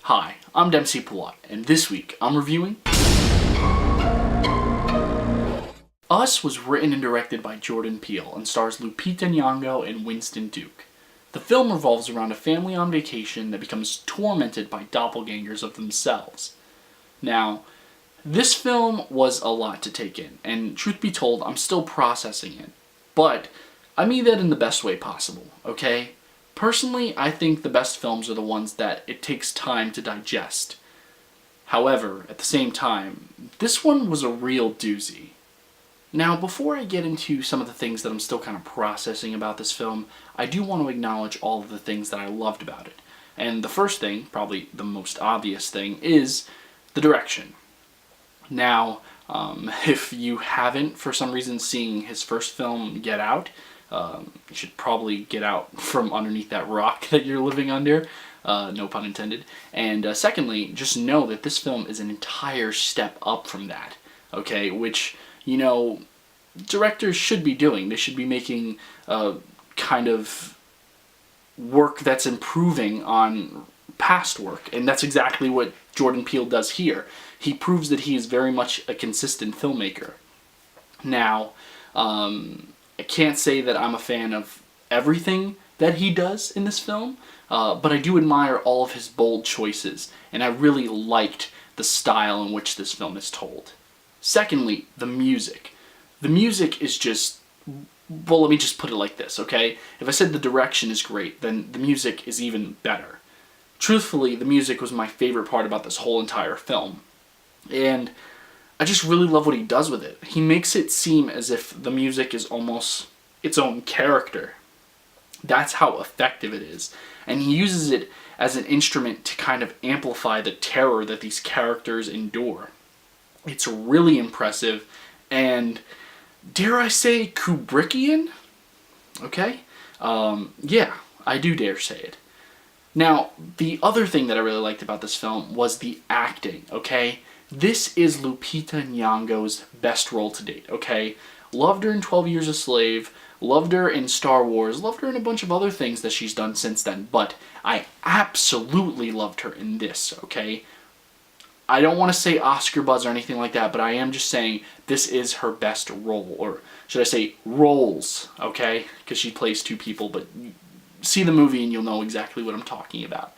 Hi, I'm Dempsey Pillot, and this week I'm reviewing Us was written and directed by Jordan Peele and stars Lupita Nyong'o and Winston Duke. The film revolves around a family on vacation that becomes tormented by doppelgangers of themselves. Now, this film was a lot to take in, and truth be told, I'm still processing it. But I mean that in the best way possible, okay? Personally, I think the best films are the ones that it takes time to digest. However, at the same time, this one was a real doozy. Now, before I get into some of the things that I'm still kind of processing about this film, I do want to acknowledge all of the things that I loved about it. And the first thing, probably the most obvious thing, is the direction. Now, if you haven't, for some reason, seen his first film, Get Out, you should probably get out from underneath that rock that you're living under, no pun intended. And secondly, just know that this film is an entire step up from that, okay? Which, you know, directors should be doing. They should be making kind of work that's improving on past work, and that's exactly what Jordan Peele does here. He proves that he is very much a consistent filmmaker. Now, I can't say that I'm a fan of everything that he does in this film, but I do admire all of his bold choices, and I really liked the style in which this film is told. Secondly, the music. The music is just, well, let me just put it like this, okay? If I said the direction is great, then the music is even better. Truthfully, the music was my favorite part about this whole entire film. And I just really love what he does with it. He makes it seem as if the music is almost its own character. That's how effective it is. And he uses it as an instrument to kind of amplify the terror that these characters endure. It's really impressive and, dare I say, Kubrickian? Okay? Yeah, I do dare say it. Now, the other thing that I really liked about this film was the acting, okay? This is Lupita Nyong'o's best role to date, okay? Loved her in 12 Years a Slave, loved her in Star Wars, loved her in a bunch of other things that she's done since then, but I absolutely loved her in this, okay? I don't want to say Oscar buzz or anything like that, but I am just saying this is her best role, or should I say roles, okay? Because she plays two people, but see the movie and you'll know exactly what I'm talking about.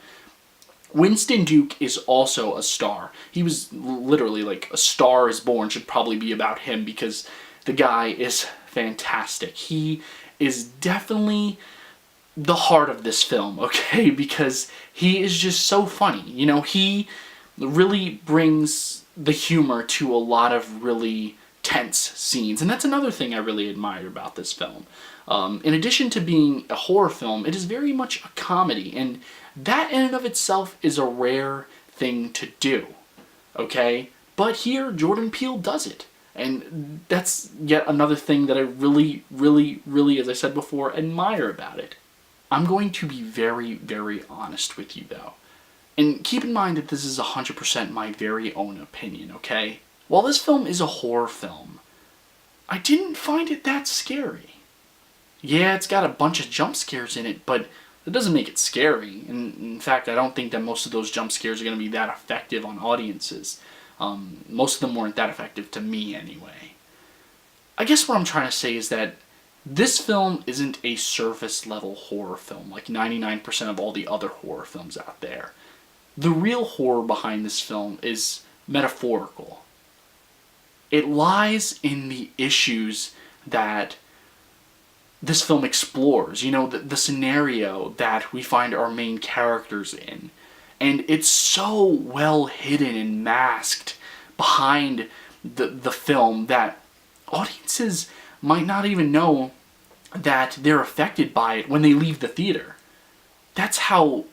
Winston Duke is also a star. He was literally like A Star is Born should probably be about him because the guy is fantastic. He is definitely the heart of this film, okay? Because he is just so funny. You know, he really brings the humor to a lot of really tense scenes. And that's another thing I really admire about this film. In addition to being a horror film, it is very much a comedy, and that in and of itself is a rare thing to do, okay? But here, Jordan Peele does it, and that's yet another thing that I really, as I said before, admire about it. I'm going to be very, very honest with you, though. And keep in mind that this is 100% my very own opinion, okay? While this film is a horror film, I didn't find it that scary. Yeah, it's got a bunch of jump scares in it, but it doesn't make it scary. And in fact, I don't think that most of those jump scares are going to be that effective on audiences. Most of them weren't that effective to me anyway. I guess what I'm trying to say is that this film isn't a surface-level horror film like 99% of all the other horror films out there. The real horror behind this film is metaphorical. It lies in the issues that this film explores, you know, the scenario that we find our main characters in. And it's so well hidden and masked behind the film that audiences might not even know that they're affected by it when they leave the theater. That's how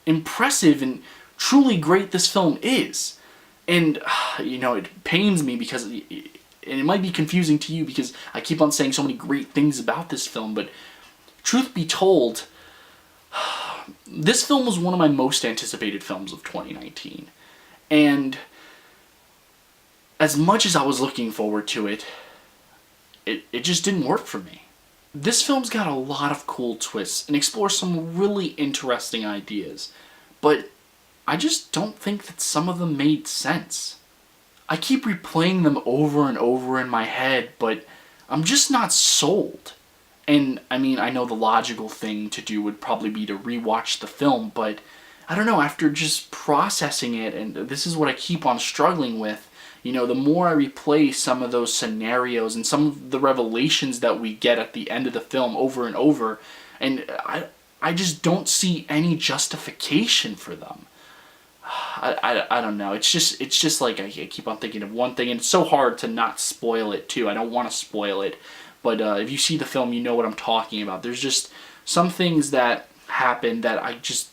impressive and truly great this film is. And, you know, it pains me because and it might be confusing to you because I keep on saying so many great things about this film, but truth be told, this film was one of my most anticipated films of 2019. And as much as I was looking forward to it, it just didn't work for me. This film's got a lot of cool twists and explores some really interesting ideas, but I just don't think that some of them made sense. I keep replaying them over and over in my head, but I'm just not sold. And, I mean, I know the logical thing to do would probably be to rewatch the film, but I don't know, after just processing it, and this is what I keep on struggling with, you know, the more I replay some of those scenarios and some of the revelations that we get at the end of the film over and over, and I just don't see any justification for them. I don't know. It's just like I keep on thinking of one thing, and it's so hard to not spoil it too. I don't want to spoil it, but if you see the film, you know what I'm talking about. There's just some things that happen that I just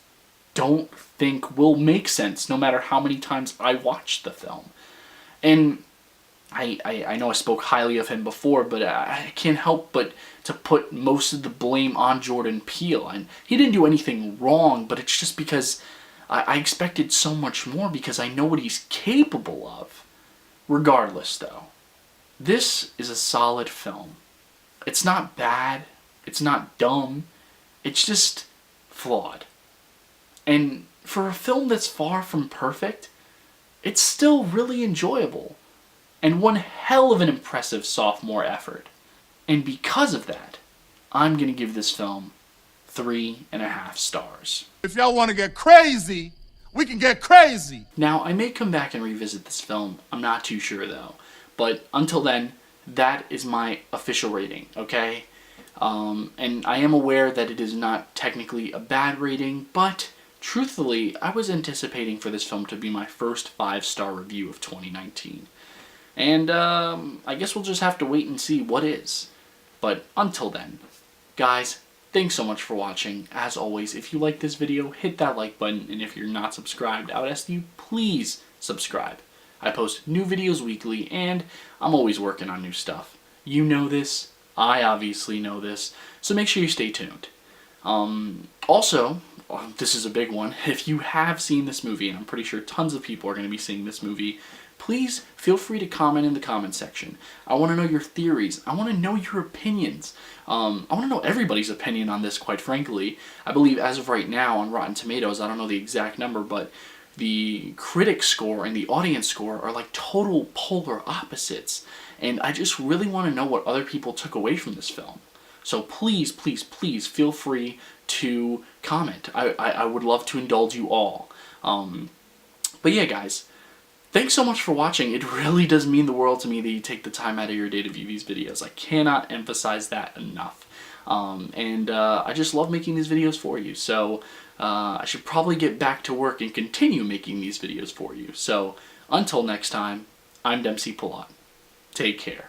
don't think will make sense no matter how many times I watch the film. And I know I spoke highly of him before, but I can't help but to put most of the blame on Jordan Peele. And he didn't do anything wrong, but it's just because I expected so much more because I know what he's capable of. Regardless, though, this is a solid film. It's not bad. It's not dumb. It's just flawed. And for a film that's far from perfect, it's still really enjoyable. And one hell of an impressive sophomore effort. And because of that, I'm going to give this film 3.5 stars. If y'all want to get crazy, we can get crazy. Now, I may come back and revisit this film. I'm not too sure, though. But until then, that is my official rating, okay? And I am aware that it is not technically a bad rating, but truthfully, I was anticipating for this film to be my first 5-star review of 2019. And I guess we'll just have to wait and see what is. But until then, guys, thanks so much for watching. As always, if you like this video, hit that like button, and if you're not subscribed, I would ask you please subscribe. I post new videos weekly, and I'm always working on new stuff. You know this, I obviously know this, so make sure you stay tuned. Also, this is a big one, if you have seen this movie, and I'm pretty sure tons of people are going to be seeing this movie, please feel free to comment in the comment section. I want to know your theories. I want to know your opinions. I want to know everybody's opinion on this, quite frankly. I believe as of right now on Rotten Tomatoes, I don't know the exact number, but the critic score and the audience score are like total polar opposites. And I just really want to know what other people took away from this film. So please, please, please feel free to comment. I would love to indulge you all. But yeah, guys. Thanks so much for watching. It really does mean the world to me that you take the time out of your day to view these videos. I cannot emphasize that enough. I just love making these videos for you. So I should probably get back to work and continue making these videos for you. So until next time, I'm Dempsey Pillot. Take care.